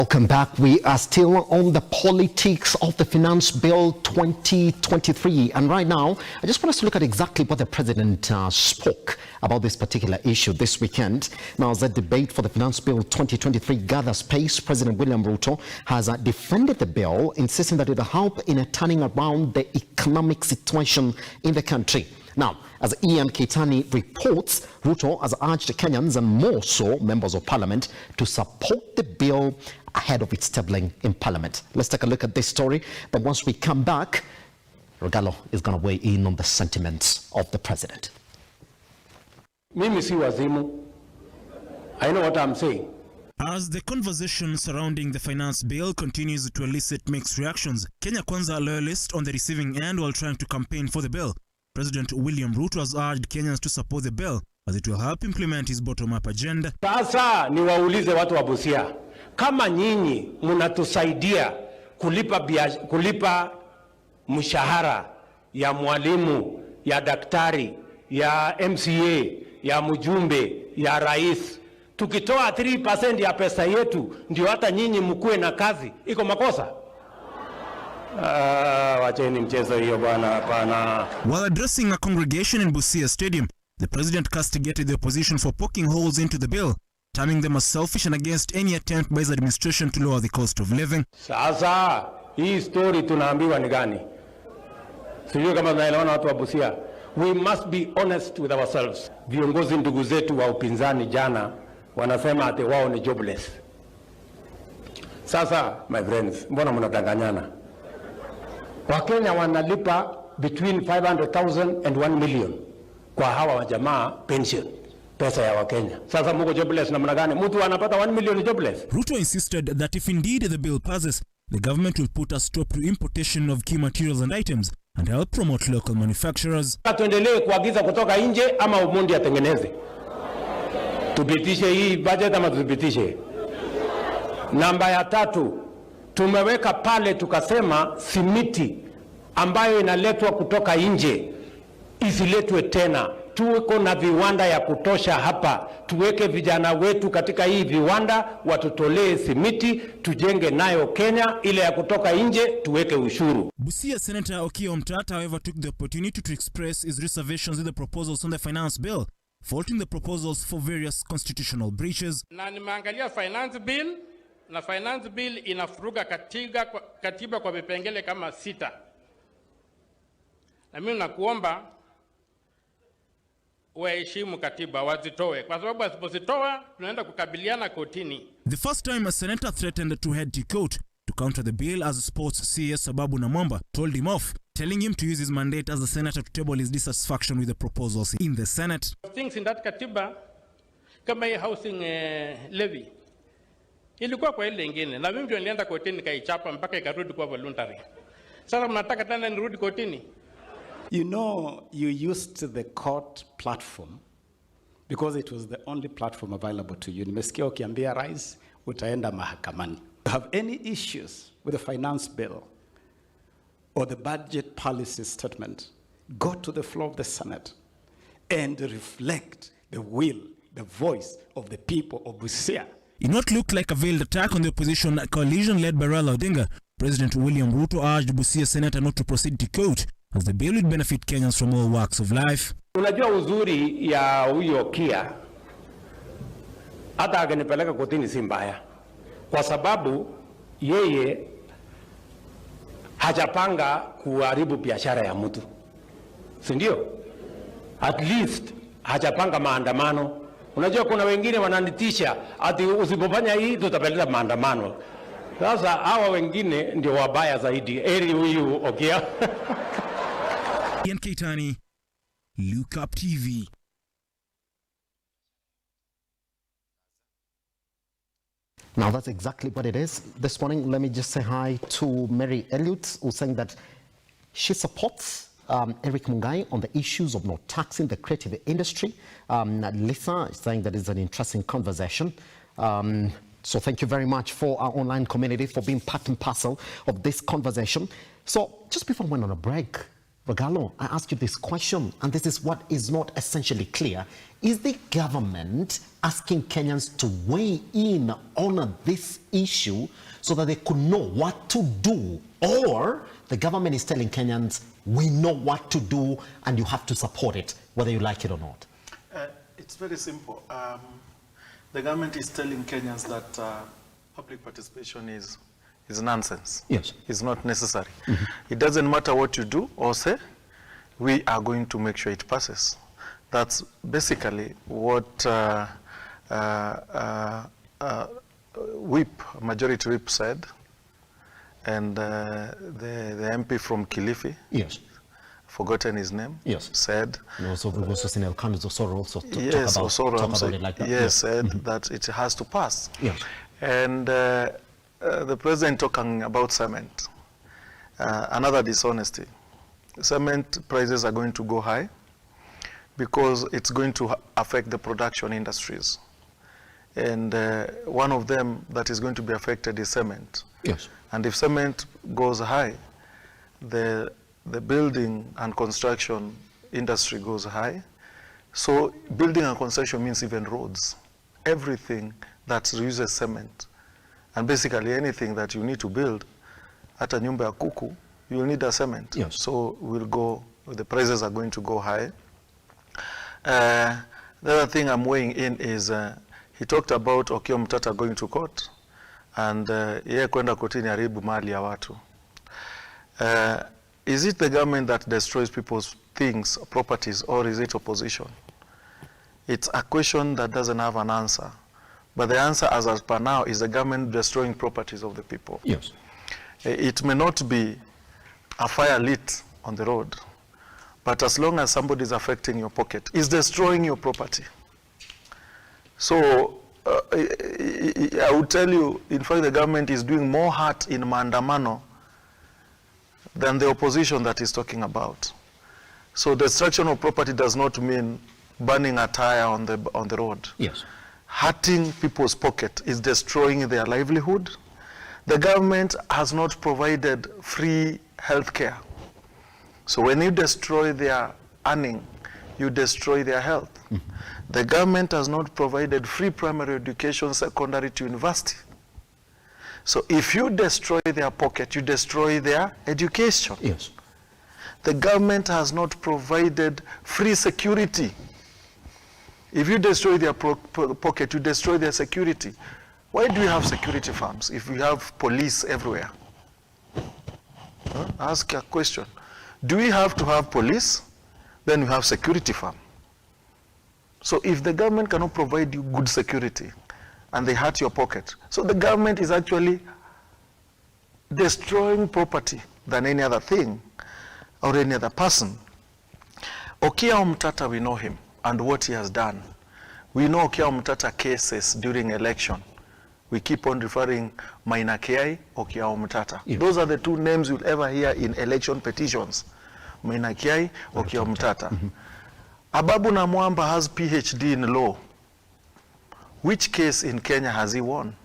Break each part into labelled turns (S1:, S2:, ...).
S1: Welcome back. We are still on the politics of the Finance Bill 2023. And right now, I just want us to look at exactly what the President spoke about this particular issue this weekend. Now, as the debate for the Finance Bill 2023 gathers pace, President William Ruto has defended the bill, insisting that it will help in turning around the economic situation in the country. Now, as Ian Keitani reports, Ruto has urged Kenyans and more so members of parliament to support the bill ahead of its tabling in parliament. Let's take a look at this story. But once we come back, Ragaro is going to weigh in on the sentiments of the president.
S2: Mimi si wazimu. I know what I'm saying.
S3: As the conversation surrounding the finance bill continues to elicit mixed reactions, Kenya Kwanza loyalists on the receiving end while trying to campaign for the bill, President William Ruto has urged Kenyans to support the bill as it will help implement his bottom-up agenda.
S2: Sasa niwaulize watu wa Busia, kama nyinyi mnatusaidia kulipa mshahara ya mwalimu, ya daktari, ya MCA, ya mjumbe, ya rais, tukitoa 3% ya pesa yetu ndio hata nyinyi mkue na kazi, iko makosa?
S3: While addressing a congregation in Busia Stadium, the president castigated the opposition for poking holes into the bill, terming them as selfish and against any attempt by his administration to lower the cost of living.
S2: Sasa hii story tunaambiwa ni gani? Sijui kama tunaelewana watu wa Busia. We must be honest with ourselves. Viongozi ndugu zetu wa upinzani jana wanasema ati wao ni jobless. Sasa my friends, mbona mnadanganyana? Wakenya wanalipa between 500,000 and 1 million kwa hawa wa jamaa pension, pesa ya Wakenya. Sasa mko jobless namna gani? Mtu anapata 1 million jobless?
S3: Ruto insisted that if indeed the bill passes, the government will put a stop to importation of key materials and items and help promote local manufacturers.
S2: Tuendelee kuagiza kutoka nje ama Omondi atengeneze? Tupitishe hii budget ama tupitishe? Namba ya 3, tumeweka pale tukasema simiti ambayo inaletwa kutoka nje isiletwe tena. Tuko na viwanda ya kutosha hapa. Tuweke vijana wetu katika hii viwanda watutolee simiti, tujenge nayo Kenya. Ile ya kutoka nje tuweke ushuru.
S3: Busia Senator Okiya Omtata, however, took the opportunity to express his reservations with the proposals on the finance bill, faulting the proposals for various constitutional breaches.
S4: Na nimeangalia finance bill, na finance bill inafuruga katiba kwa vipengele kama 6. Na mimi nakuomba waheshimu katiba, wazitoe, kwa sababu wasipozitoa tunaenda kukabiliana kotini.
S3: The first time a senator threatened to head to court to counter the bill as sports CS Sababu Namwamba told him off, telling him to use his mandate as a senator to table his dissatisfaction with the proposals in the Senate.
S4: Things in that katiba kama hii housing levy ilikuwa kwa ile nyingine, na mimi ndio nilienda kotini kaichapa mpaka ikarudi kwa voluntary. Sasa mnataka tena nirudi kotini?
S5: You know, you used the court platform because it was the only platform available to you. Nimesikia ukiambia rais utaenda mahakamani. You have any issues with the finance bill or the budget policy statement, go to the floor of the Senate and reflect the will, the voice of the people of Busia.
S3: In what looked like a veiled attack on the opposition coalition led by Raila Odinga, President William Ruto urged Busia Senator not to proceed to court as the bill would benefit Kenyans from all walks of life.
S2: Unajua uzuri ya huyo Kia, hata agenipeleka kotini si mbaya, kwa sababu yeye hajapanga kuharibu biashara ya mtu, si ndio? At least hajapanga maandamano. Unajua kuna wengine wananitisha ati usipofanya hii tutapeleka maandamano. Sasa hawa wengine ndio wabaya zaidi. Eri huyu Okia.
S3: Ian Keitani, Look Up TV.
S1: Now that's exactly what it is. This morning, let me just say hi to Mary Elliott, who's saying that she supports Erick Mungai on the issues of not taxing the creative industry. Lisa is saying that it's an interesting conversation. So thank you very much for our online community for being part and parcel of this conversation. So just before we went on a break, Ragaro, I ask you this question, and this is what is not essentially clear. Is the government asking Kenyans to weigh in on this issue so that they could know what to do? Or the government is telling Kenyans, we know what to do and you have to support it, whether you like it or not?
S6: It's very simple. The government is telling Kenyans that public participation is nonsense.
S1: Yes.
S6: It's not necessary. It doesn't matter what you do or say, we are going to make sure it passes. That's basically what Majority Whip said, and the MP from Kilifi,
S1: Yes.
S6: forgotten his name,
S1: Yes.
S6: said.
S1: And also, we've also seen Elkan's Osoro also
S6: Yes,
S1: talk about it like that.
S6: Yes, said that it has to pass.
S1: Yes.
S6: And the president talking about cement, another dishonesty. Cement prices are going to go high because it's going to affect the production industries. And one of them that is going to be affected is cement.
S1: Yes.
S6: And if cement goes high, the building and construction industry goes high. So building and construction means even roads, everything that uses cement. And basically anything that you need to build, at a nyumba ya kuku, you'll need a cement.
S1: Yes.
S6: So the prices are going to go high. The other thing I'm weighing in is, he talked about Okiya Omtatah going to court, and yeye kwenda kotini haribu mali ya watu. Is it the government that destroys people's things, properties, or is it opposition? It's a question that doesn't have an answer. But the answer as per now is the government destroying properties of the people.
S1: Yes.
S6: It may not be a fire lit on the road, but as long as somebody is affecting your pocket, it's destroying your property. So I would tell you, in fact, the government is doing more hurt in maandamano than the opposition that is talking about. So destruction of property does not mean burning a tire on the road.
S1: Yes.
S6: Hurting people's pocket is destroying their livelihood. The government has not provided free health care. So when you destroy their earning, you destroy their health. The government has not provided free primary education, secondary to university. So if you destroy their pocket, you destroy their education.
S1: Yes.
S6: The government has not provided free security. If you destroy their pocket, you destroy their security. Why do we have security firms if we have police everywhere? Ask a question. Do we have to have police? Then we have security firm. So if the government cannot provide you good security and they hurt your pocket, so the government is actually destroying property than any other thing or any other person. Okiya Omtatah, we know him and what he has done. We know Okiya Omtatah cases during election. We keep on referring Maina Kiai, Okiya Omtatah.
S1: Yes.
S6: Those are the two names you'll ever hear in election petitions. Maina Kiai, Okiya Omtatah. Ababu Namwamba has PhD in law. Which case in Kenya has he won?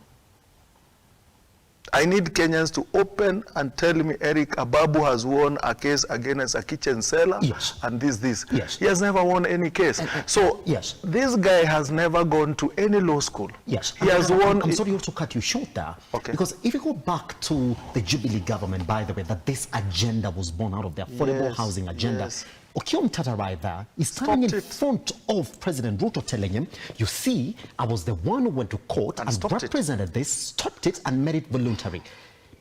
S6: I need Kenyans to open and tell me, Erick, Ababu has won a case against a kitchen seller.
S1: Yes.
S6: And this.
S1: Yes.
S6: He has never won any case. So
S1: yes.
S6: This guy has never gone to any law school.
S1: Yes.
S6: He has won.
S1: I'm sorry to cut you short there.
S6: Okay.
S1: Because if you go back to the Jubilee government, by the way, that this agenda was born out of the affordable housing agenda.
S6: Yes.
S1: Okiya Omtatah right there is standing in front of President Ruto telling him, you see, I was the one who went to court and represented this, stopped it and made it voluntary.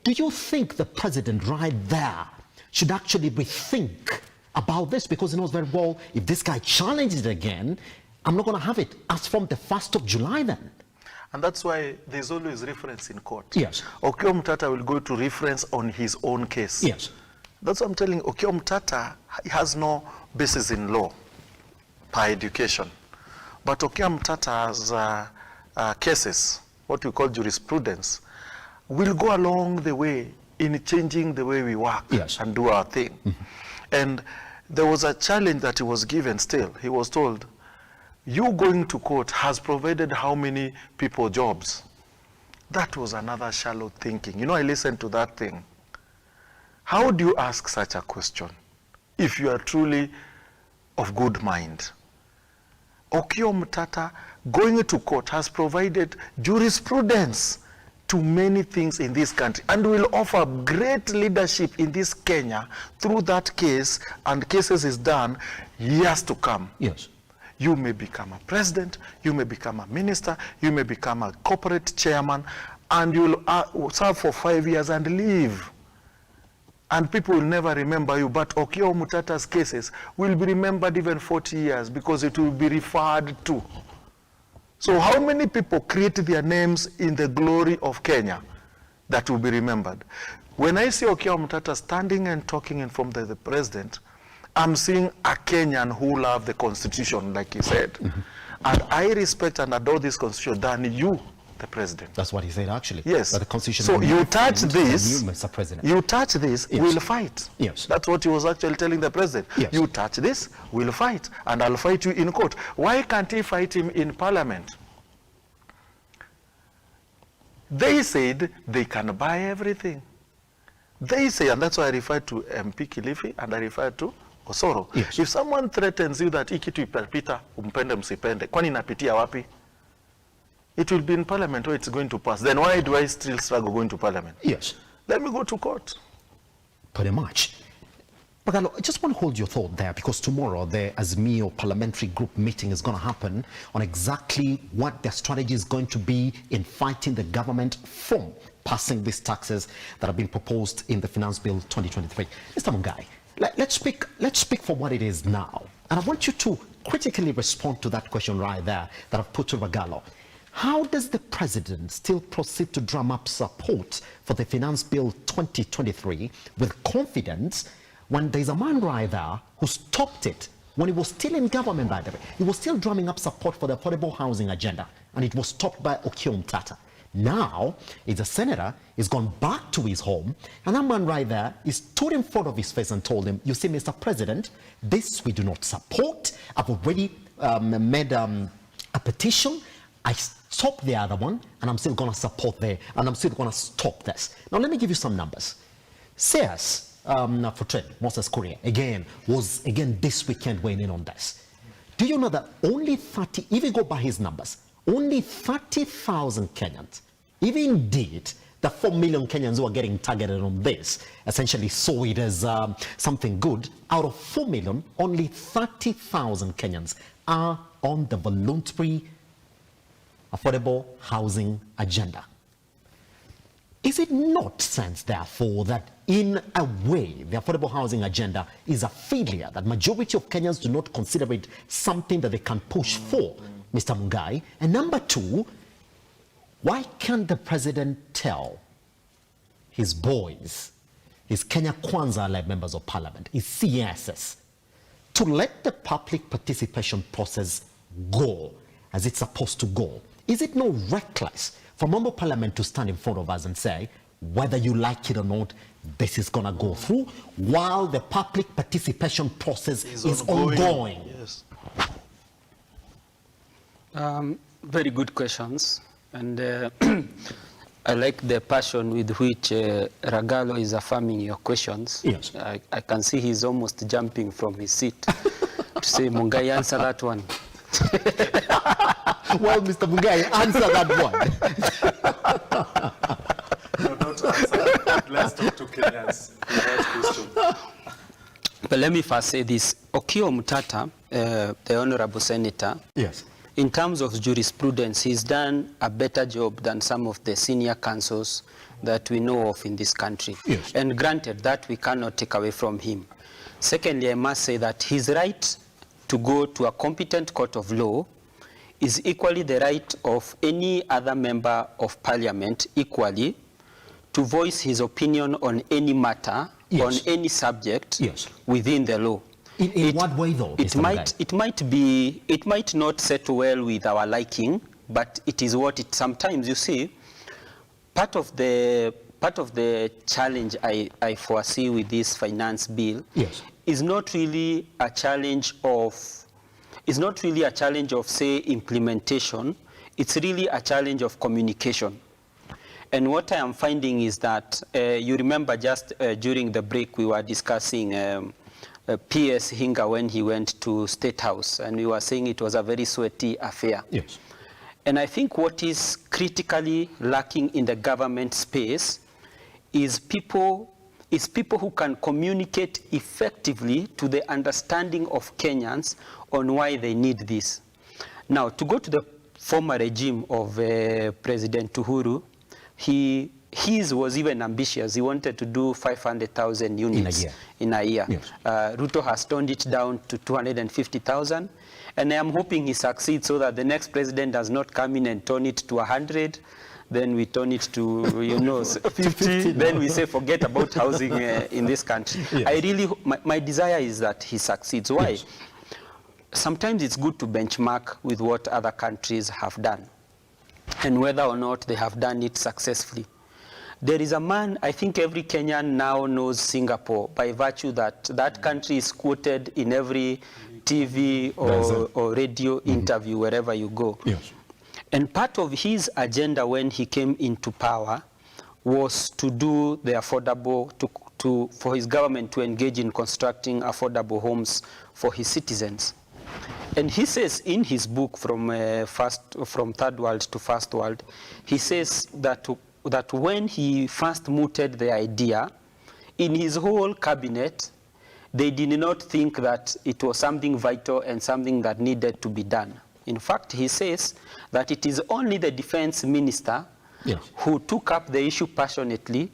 S1: Do you think the president right there should actually rethink about this? Because he knows very well, if this guy challenges it again, I'm not going to have it as from the 1st of July then.
S6: And that's why there's always reference in court.
S1: Yes.
S6: Okiya Omtatah will go to reference on his own case.
S1: Yes.
S6: That's what I'm telling you. Okiya Omtatah has no basis in law per education. But Okiya Omtatah has cases, what we call jurisprudence, will go along the way in changing the way we work and do our thing. And there was a challenge that he was given still. He was told, you going to court has provided how many people jobs? That was another shallow thinking. You know, I listened to that thing. How do you ask such a question? if you are truly of good mind. Okiya Omtatah going to court has provided jurisprudence to many things in this country and will offer great leadership in this Kenya through that case, and cases is done years to come.
S1: Yes.
S6: You may become a president, you may become a minister, you may become a corporate chairman, and you will serve for 5 years and leave. And people will never remember you, but Okiya Omtatah's cases will be remembered even 40 years because it will be referred to. So how many people create their names in the glory of Kenya that will be remembered? When I see Okiya Omtatah standing and talking in front of the president, I'm seeing a Kenyan who loves the Constitution, like he said. Mm-hmm. And I respect and adore this Constitution than you, the president.
S1: That's what he said, actually.
S6: Yes.
S1: That the Constitution.
S6: So you touch this,
S1: you, Mr. President.
S6: You touch this, yes. We'll fight.
S1: Yes.
S6: That's what he was actually telling the president.
S1: Yes.
S6: You touch this, we'll fight, and I'll fight you in court. Why can't he fight him in parliament? They said they can buy everything. They say, and that's why I refer to MP Kilifi and I refer to Osoro.
S1: Yes.
S6: If someone threatens you that hiki kitu itapita, umpende msipende, kwani inapitia wapi? It will be in parliament where it's going to pass. Then why do I still struggle going to parliament?
S1: Yes.
S6: Let me go to court.
S1: Pretty much. Ragaro, I just want to hold your thought there, because tomorrow the Azimio parliamentary group meeting is going to happen on exactly what their strategy is going to be in fighting the government from passing these taxes that have been proposed in the Finance Bill 2023. Mr. Mungai, let's speak for what it is now. And I want you to critically respond to that question right there that I've put to Ragaro. How does the president still proceed to drum up support for the Finance Bill 2023 with confidence when there's a man right there who stopped it when he was still in government, by the way? He was still drumming up support for the affordable housing agenda, and it was stopped by Okiya Omtatah. Now, it's a senator, he's gone back to his home, and that man right there, he stood in front of his face and told him, you see, Mr. President, this we do not support. I've already made a petition. I stopped the other one, and I'm still going to support and I'm still going to stop this. Now, let me give you some numbers. Sears, for trade, Moses Korea, was this weekend weighing in on this. Do you know that only 30, if you go by his numbers, only 30,000 Kenyans, even indeed the 4 million Kenyans who are getting targeted on this, essentially saw it as something good. Out of 4 million, only 30,000 Kenyans are on the voluntary affordable housing agenda. Is it not sense, therefore, that in a way the affordable housing agenda is a failure, that majority of Kenyans do not consider it something that they can push for, Mr. Mungai? And number two, why can't the president tell his boys, his Kenya Kwanza-led members of parliament, his CSs, to let the public participation process go as it's supposed to go? Is it not reckless for Member of Parliament to stand in front of us and say, whether you like it or not, this is going to go through, while the public participation process is ongoing?
S6: Yes.
S7: Very good questions, and I like the passion with which Ragaro is affirming your questions.
S1: Yes.
S7: I can see he's almost jumping from his seat to say, Mungai, answer that one.
S1: Well, Mr. Mungai, answer that one.
S8: No, don't answer. Let's talk to Kenyans.
S7: But let me first say this. Okiya Omtatah, the Honorable Senator,
S1: yes,
S7: in terms of jurisprudence, he's done a better job than some of the senior counsels that we know of in this country.
S1: Yes.
S7: And granted, that we cannot take away from him. Secondly, I must say that his right to go to a competent court of law is equally the right of any other member of parliament equally to voice his opinion on any matter,
S1: yes,
S7: on any subject,
S1: yes,
S7: within the law.
S1: In what way, though?
S7: It might not settle well with our liking, but it is what it. Sometimes, you see, part of the challenge I foresee with this finance bill,
S1: yes,
S7: is not really a challenge of say implementation. It's really a challenge of communication. And what I am finding is that you remember just during the break we were discussing P.S. Hinga when he went to State House, and we were saying it was a very sweaty affair.
S1: Yes.
S7: And I think what is critically lacking in the government space is people who can communicate effectively to the understanding of Kenyans on why they need this. Now, to go to the former regime of President Uhuru, his was even ambitious. He wanted to do 500,000 units in a year.
S1: Yes.
S7: Ruto has toned it down to 250,000. And I am hoping he succeeds so that the next president does not come in and turn it to 100. Then we turn it to, 50. Then we say, forget about housing in this country. Yes. I really, my desire is that he succeeds. Why? Yes. Sometimes it's good to benchmark with what other countries have done and whether or not they have done it successfully. There is a man, I think every Kenyan now knows Singapore by virtue that that country is quoted in every TV or radio interview wherever you go. Yes. And part of his agenda when he came into power was to do the affordable, for his government to engage in constructing affordable homes for his citizens. And he says in his book from Third World to First World, he says that when he first mooted the idea, in his whole cabinet, they did not think that it was something vital and something that needed to be done. In fact, he says that it is only the defense minister who took up the issue passionately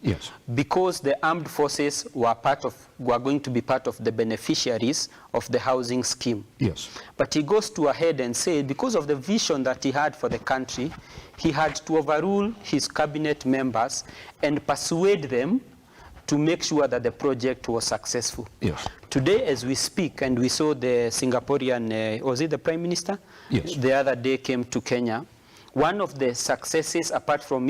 S7: because the armed forces were going to be part of the beneficiaries of the housing scheme. Yes. But he goes ahead and says, because of the vision that he had for the country, he had to overrule his cabinet members and persuade them to make sure that the project was successful. Yes. Today, as we speak, and we saw the Singaporean, was it the Prime Minister? Yes. The other day came to Kenya. One of the successes, apart from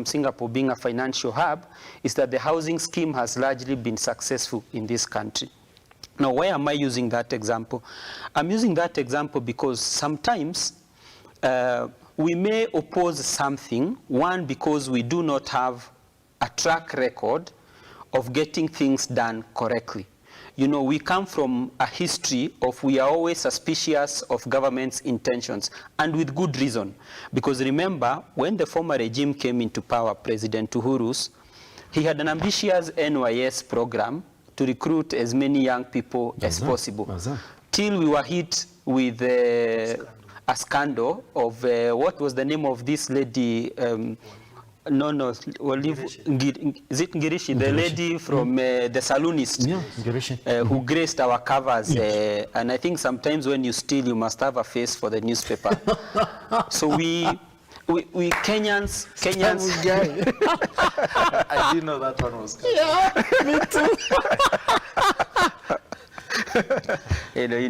S7: Singapore being a financial hub, is that the housing scheme has largely been successful in this country. Now, why am I using that example? I'm using that example because sometimes we may oppose something, one, because we do not have a track record of getting things done correctly. You know, we come from a history of we are always suspicious of government's intentions, and with good reason. Because remember, when the former regime came into power, President Uhuru's, he had an ambitious NYS program to recruit as many young people as possible. Till we were hit with a scandal of, what was the name of this lady? Is it Ngirishi, the lady from the saloonist who graced our covers? And I think sometimes when you steal, you must have a face for the newspaper. So we Kenyans.
S6: I didn't know that one was coming.
S1: Yeah, me too.
S7: You know, you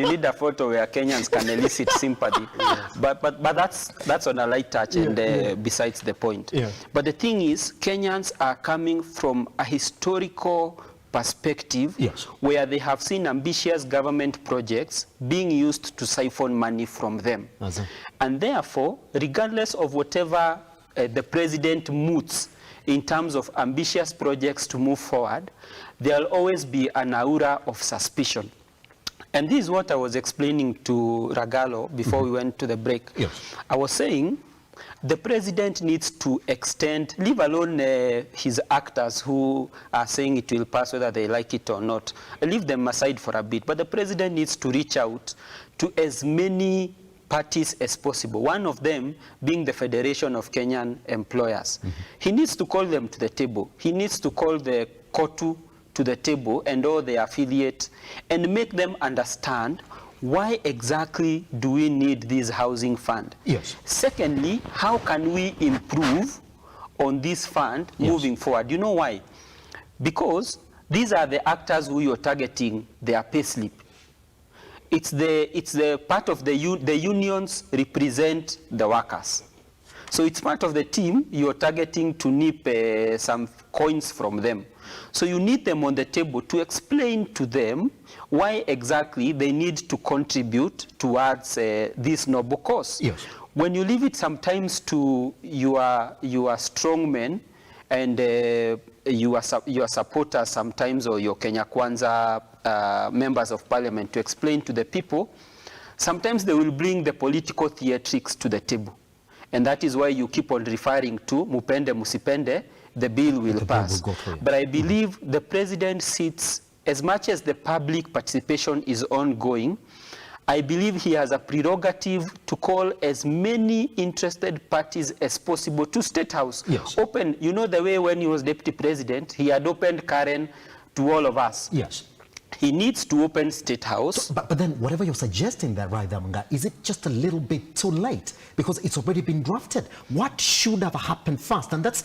S7: need a photo where Kenyans can elicit sympathy. Yes. But that's on a light touch and besides the point. Yeah. But the thing is, Kenyans are coming from a historical perspective where they have seen ambitious government projects being used to siphon money from them. And therefore, regardless of whatever the president moots in terms of ambitious projects to move forward, there will always be an aura of suspicion. And this is what I was explaining to Ragalo before we went to the break. Yes. I was saying the president needs to extend, leave alone his actors who are saying it will pass whether they like it or not. Leave them aside for a bit. But the president needs to reach out to as many parties as possible, one of them being the Federation of Kenyan Employers. He needs to call them to the table. He needs to call the KOTU to the table and all the affiliates and make them understand why exactly do we need this housing fund. Yes. Secondly, how can we improve on this fund moving forward? You know why? Because these are the actors who you're targeting their payslip. It's the part of the unions represent the workers. So it's part of the team you're targeting to nip some coins from them. So you need them on the table to explain to them why exactly they need to contribute towards this noble cause. Yes. When you leave it sometimes to your strong men, and your supporters sometimes, or your Kenya Kwanza members of parliament, to explain to the people, sometimes they will bring the political theatrics to the table. And that is why you keep on referring to Mupende Musipende, the bill will pass. But I believe the president sits, as much as the public participation is ongoing, I believe he has a prerogative to call as many interested parties as possible to State House.
S1: Yes.
S7: Open, you know the way when he was deputy president, he had opened Karen to all of us.
S1: Yes.
S7: He needs to open State House.
S1: So, but then whatever you're suggesting there, right, Munga, is it just a little bit too late? Because it's already been drafted. What should have happened first? And that's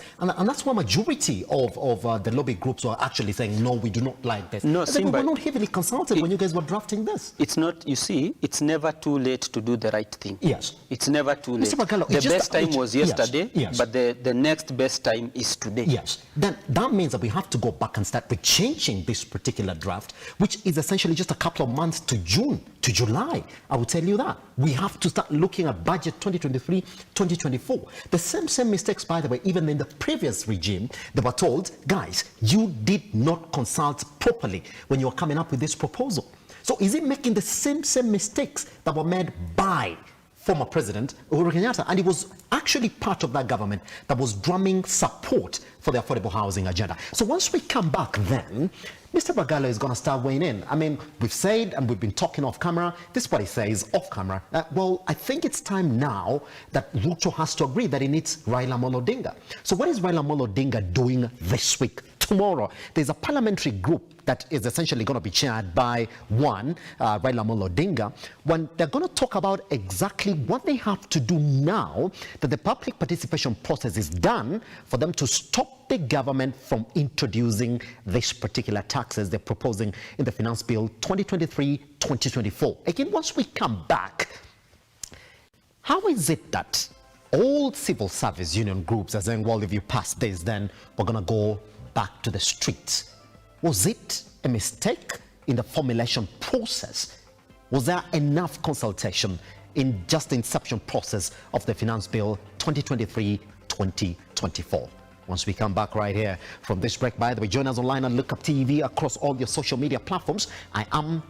S1: why majority of the lobby groups were actually saying, no, we do not like this.
S7: No,
S1: we were not heavily consulted when you guys were drafting this.
S7: It's not, you see, it's never too late to do the right thing.
S1: Yes.
S7: It's never too late.
S1: Mr. Ragaro,
S7: the best time was yesterday,
S1: yes.
S7: But the next best time is today.
S1: Yes. Then that means that we have to go back and start with changing this particular draft, which is essentially just a couple of months to June, to July. I will tell you that. We have to start looking at budget 2023, 2024. The same mistakes, by the way, even in the previous regime, they were told, guys, you did not consult properly when you were coming up with this proposal. So is it making the same mistakes that were made by former President Uhuru Kenyatta? And he was actually part of that government that was drumming support for the affordable housing agenda. So once we come back then, Mr. Ragaro is going to start weighing in. I mean, we've said and we've been talking off camera. This is what he says off camera. Well, I think it's time now that Ruto has to agree that he needs Raila Amolo Odinga. So what is Raila Amolo Odinga doing this week? Tomorrow, there's a parliamentary group that is essentially going to be chaired by Raila Amolo Odinga, when they're going to talk about exactly what they have to do now that the public participation process is done for them to stop the government from introducing this particular taxes they're proposing in the Finance Bill 2023-2024. Again, once we come back, how is it that all civil service union groups are saying, well, if you pass this, then we're going to go back to the streets? Was it a mistake in the formulation process? Was there enough consultation in just the inception process of the Finance Bill 2023-2024? Once we come back right here from this break, by the way, join us online and look up TV across all your social media platforms. I am